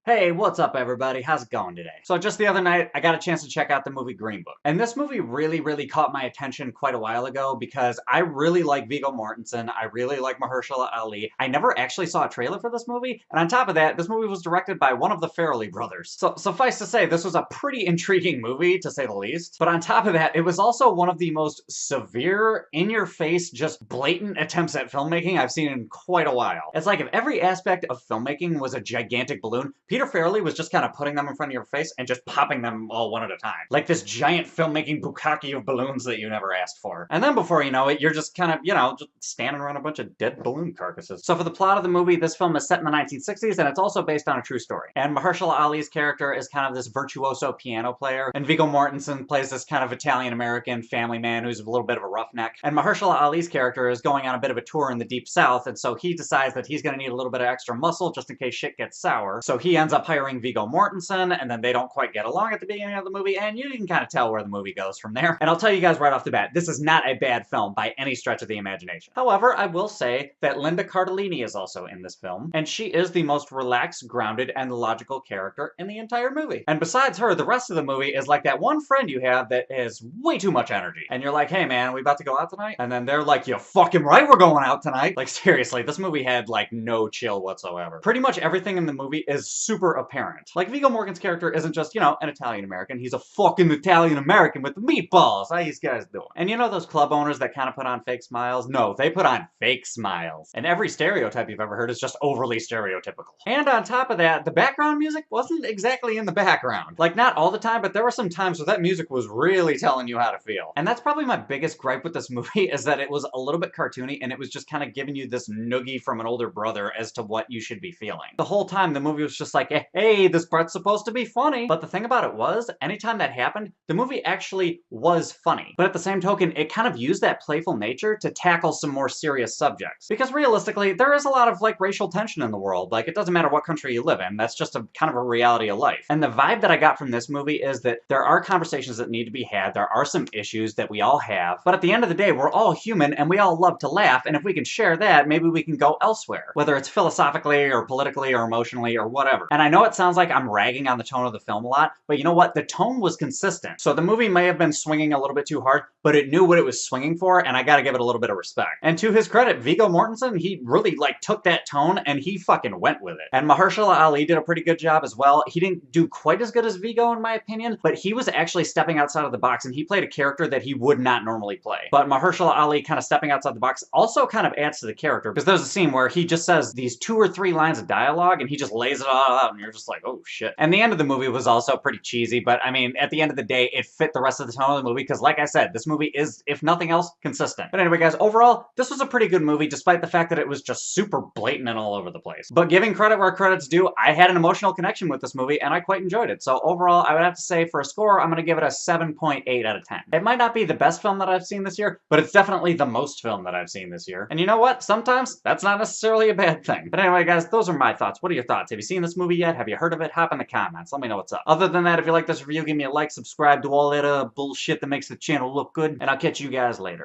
Hey, what's up everybody? How's it going today? So just the other night, I got a chance to check out the movie Green Book. And this movie really caught my attention quite a while ago because I really like Viggo Mortensen, I really like Mahershala Ali. I never actually saw a trailer for this movie, and on top of that, this movie was directed by one of the Farrelly brothers. So suffice to say, this was a pretty intriguing movie, to say the least. But on top of that, it was also one of the most severe, in-your-face, just blatant attempts at filmmaking I've seen in quite a while. It's like if every aspect of filmmaking was a gigantic balloon, Peter Farrelly was just kind of putting them in front of your face and just popping them all one at a time. Like this giant filmmaking bukkake of balloons that you never asked for. And then before you know it, you're just kind of, just standing around a bunch of dead balloon carcasses. So for the plot of the movie, this film is set in the 1960s and it's also based on a true story. And Mahershala Ali's character is kind of this virtuoso piano player, and Viggo Mortensen plays this kind of Italian-American family man who's a little bit of a roughneck. And Mahershala Ali's character is going on a bit of a tour in the Deep South, and so he decides that he's gonna need a little bit of extra muscle just in case shit gets sour. So he ends up hiring Viggo Mortensen, and then they don't quite get along at the beginning of the movie, and you can kind of tell where the movie goes from there. And I'll tell you guys right off the bat, this is not a bad film by any stretch of the imagination. However, I will say that Linda Cardellini is also in this film, and she is the most relaxed, grounded, and logical character in the entire movie. And besides her, the rest of the movie is like that one friend you have that has way too much energy. And you're like, hey man, we about to go out tonight? And then they're like, you're fucking right, we're going out tonight. Like seriously, this movie had like no chill whatsoever. Pretty much everything in the movie is super apparent. Like Viggo Morgan's character isn't just, an Italian-American, he's a fucking Italian-American with meatballs. How you guys doing? And you know those club owners that kind of put on fake smiles? No, they put on fake smiles. And every stereotype you've ever heard is just overly stereotypical. And on top of that, the background music wasn't exactly in the background. Like, not all the time, but there were some times where that music was really telling you how to feel. And that's probably my biggest gripe with this movie, is that it was a little bit cartoony, and it was just kind of giving you this noogie from an older brother as to what you should be feeling. The whole time, the movie was just like, hey, this part's supposed to be funny. But the thing about it was, anytime that happened, the movie actually was funny. But at the same token, it kind of used that playful nature to tackle some more serious subjects. Because realistically, there is a lot of, racial tension in the world. Like, it doesn't matter what country you live in, that's just a kind of a reality of life. And the vibe that I got from this movie is that there are conversations that need to be had, there are some issues that we all have, but at the end of the day, we're all human and we all love to laugh, and if we can share that, maybe we can go elsewhere. Whether it's philosophically or politically or emotionally or whatever. And I know it sounds like I'm ragging on the tone of the film a lot, but you know what? The tone was consistent. So the movie may have been swinging a little bit too hard, but it knew what it was swinging for, and I gotta give it a little bit of respect. And to his credit, Viggo Mortensen, he really, took that tone and he fucking went with it. And Mahershala Ali did a pretty good job as well. He didn't do quite as good as Viggo, in my opinion, but he was actually stepping outside of the box, and he played a character that he would not normally play. But Mahershala Ali kind of stepping outside the box also kind of adds to the character, because there's a scene where he just says these 2 or 3 lines of dialogue, and he just lays it all out, and you're just like, oh shit. And the end of the movie was also pretty cheesy, but I mean, at the end of the day, it fit the rest of the tone of the movie, because like I said, this movie is, if nothing else, consistent. But anyway, guys, overall, this was a pretty good movie, despite the fact that it was just super blatant and all over the place. But giving credit where credit's due, I had an emotional connection with this movie, and I quite enjoyed it. So overall, I would have to say, for a score, I'm gonna give it a 7.8 out of 10. It might not be the best film that I've seen this year, but it's definitely the most film that I've seen this year. And you know what? Sometimes that's not necessarily a bad thing. But anyway, guys, those are my thoughts. What are your thoughts? Have you seen this movie yet? Have you heard of it? Hop in the comments. Let me know what's up. Other than that, if you like this review, give me a like, subscribe, do all that bullshit that makes the channel look good, and I'll catch you guys later.